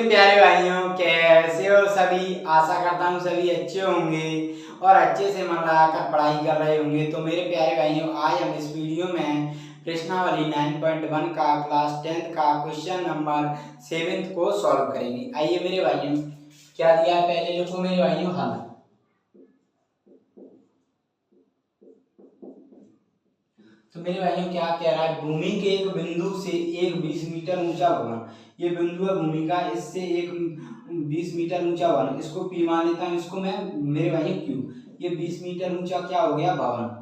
प्यारे भाइयों, कैसे हो सभी। आशा करता हूँ सभी अच्छे होंगे और अच्छे से मन लगाकर पढ़ाई कर रहे होंगे। तो मेरे प्यारे भाइयों, आज हम इस वीडियो में प्रश्नावली 9.1 का क्लास 10 का क्वेश्चन नंबर 7 को सॉल्व करेंगे। आइए मेरे भाइयों, क्या दिया है पहले लिखो मेरे भाइयों हल। तो मेरे भाइयों क्या कह रहा है, भूमि के एक बिंदु से एक 20 मीटर ऊंचा भवन, ये बिंदु है भूमि का, इससे एक 20 मीटर ऊंचा भवन, इसको पी मान लेता हूँ, इसको मैं मेरे भाइयों क्यू। ये 20 मीटर ऊंचा क्या हो गया भवन,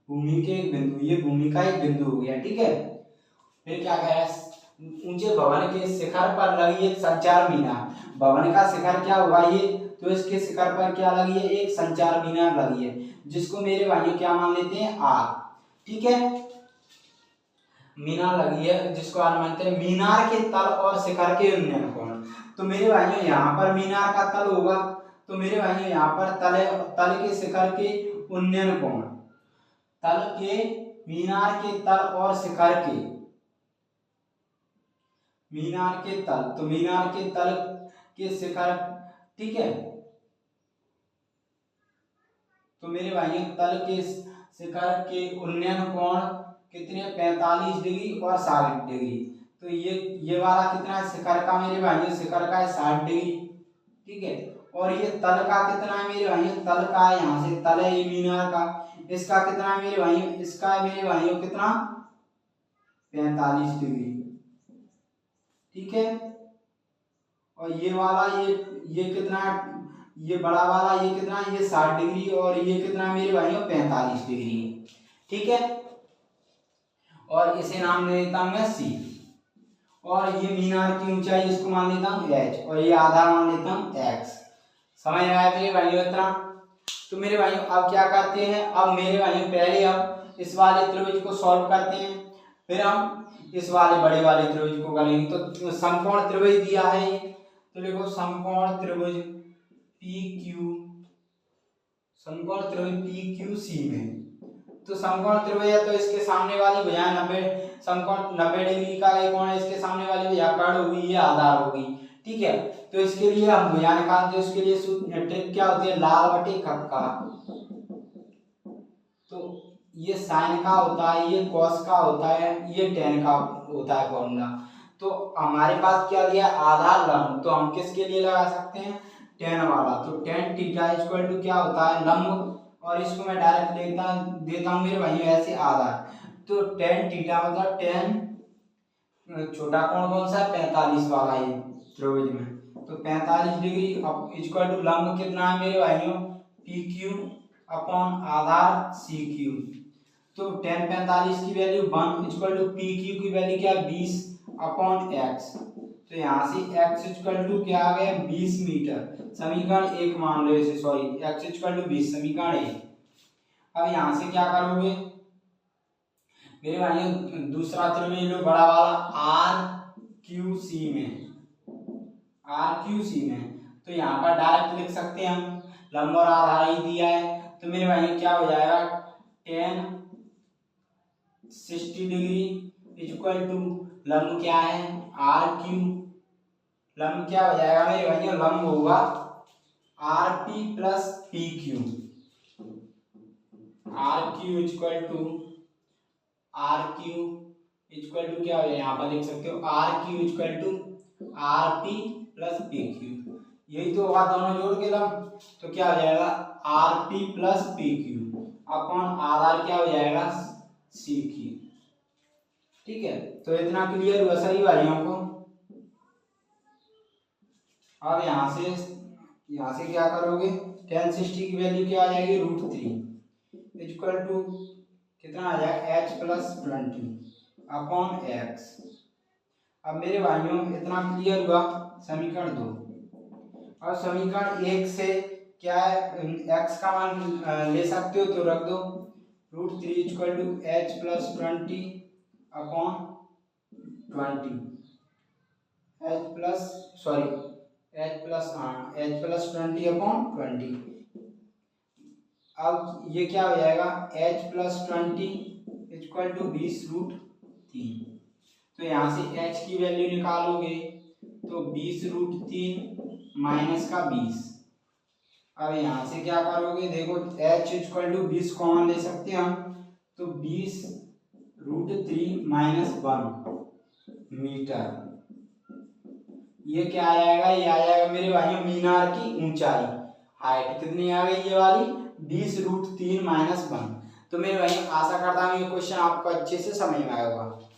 भूमि के एक बिंदु, ये भूमि का एक बिंदु हो गया। ठीक है, फिर क्या कह रहा है, ऊंचे भवन के शिखर पर लगी एक संचार मीनार। भवन का शिखर क्या हुआ ये, तो इसके शिखर पर क्या लगी है, एक संचार मीनार लगी है, जिसको मेरे भाइयों क्या मान लेते हैं आर। ठीक है, मीनार लगी है जिसको आर मानते हैं। मीनार के तल और शिखर के उन्नयन कोण, तो मेरे भाइयों यहाँ पर मीनार का तल होगा, तो मेरे भाइयों यहाँ पर तल के शिखर के उन्नयन कोण, तल के मीनार के तल और शिखर के, मीनार के तल, तो मीनार के तल के शिखर, ठीक है, तो मेरे भाइयों तल के शिखर के उन्नयन कोण कितने, 45 डिग्री और 60 डिग्री। तो ये वाला कितना है शिखर का मेरे भाइयों, शिखर का है 60 डिग्री। ठीक है, और ये तल का कितना है मेरे भाइयों, तल का है, यहाँ से तल है ये मीनार का, इसका कितना है मेरे भाइयों, इसका है मेरे भाइयों कितना, 45 डिग्री। ठीक है, और ये वाला ये कितना, ये बड़ा वाला ये कितना, ये 60 डिग्री, और ये कितना मेरे भाइयों 45 डिग्री। ठीक है, और इसे नाम दे देता हूं मैं सी, और ये मीनार की ऊंचाई इसको मान लेता हूं एच, और ये आधार मान लेता हूं एक्स। समझ में आया मेरे भाइयों इतना। तो मेरे भाइयों अब क्या करते हैं, अब मेरे भाइयों पहले अब इस वाले त्रिभुज को सॉल्व करते हैं, फिर हम इस वाले बड़े वाले त्रिभुज को करेंगे। तो समकोण त्रिभुज दिया है ये, तो देखो समकोण त्रिभुज पी क्यू, समकोण त्रिभुज पी क्यू सी में, तो समकोण त्रिभुज है तो इसके सामने वाली भुजा 90, समकोण 90 डिग्री का एक कोण है, इसके सामने वाली भुजा कर्ण होगी, ये आधार होगी। ठीक है, तो इसके लिए हम भुजा निकालते हैं, उसके लिए ट्रिक क्या होती है, लाल बटे कक्का। तो ये साइन का होता है, ये कॉस का होता है, ये टेन का होता है फॉर्मूला। तो हमारे पास क्या दिया, आधार लंब, तो हम किसके लिए लगा सकते हैं, टेन वाला। तो टेन थीटा इक्वल टू क्या होता है, लंब, और इसको मैं डायरेक्ट देता हूँ मेरे भाइयों ऐसे आधार। तो टेन थीटा मतलब टेन, छोटा कोण कौन सा है, 45 वाला ये त्रिभुज में, तो 45 डिग्री इक्वल टू लंब कितना है मेरे भाइयों, पी क्यू अपॉन आधार सी क्यू। तो टेन 45 की value 1 equal to P Q की वैल्यू क्या है 20 अपॉन एक्स, तो यहाँ से x इक्वल टू क्या आ गया 20 मीटर, समीकरण 1 मान लो इसे, सॉरी x इक्वल टू 20 समीकरण 1। अब यहाँ से क्या करोगे मेरे भाइयों, दूसरा त्रिभुज लो बड़ा वाला आर क्यू सी में, आर क्यू सी में, तो यहाँ पर डायरेक्ट लिख सकते हैं हम, लंब और आधार ही दिया है। तो मेरे भाइयों क्या हो जाएगा, टेन 60 डिग्री इक्वल टू लंब क्या है आर क्यू, लंब क्या हो जाएगा मेरे भाइयों, लंब होगा R P plus P Q, R Q equal to R Q equal to क्या हो जाएगा, यहाँ पर लिख सकते हो R Q equal to R P plus P Q, यही तो होगा दोनों जोड़ के लंब। तो क्या हो जाएगा R P plus P Q upon R क्या हो जाएगा सी क्यू। ठीक है, तो इतना क्लियर हुआ सही भाइयों को। अब यहाँ से क्या करोगे, tan 60 की वैल्यू क्या आ जाएगी, √3 इक्वल टू कितना आ जाएगा h प्लस 20 अपॉन एक्स। अब मेरे भाइयों इतना क्लियर हुआ समीकरण 2। अब समीकरण 1 से क्या है, x का मान ले सकते हो तो रख दो, √3 equal to h plus 20 upon 20, h plus 20 upon 20। अब ये क्या हो जाएगा h प्लस 20 इक्वल टू 20 √3, तो यहाँ से h की वैल्यू निकालोगे तो 20√3 माइनस का 20। अब यहाँ से क्या करोगे, देखो h=20 कॉमन ले सकते हैं हम, तो 20√3 माइनस 1 मीटर। ये क्या आ जाएगा, ये आ जाएगा मेरे भाइयों मीनार की ऊंचाई, हाइट कितनी आ गई ये वाली 20√3 माइनस 1। तो मेरे भाइयों आशा करता हूँ ये क्वेश्चन आपको अच्छे से समझ में आया होगा।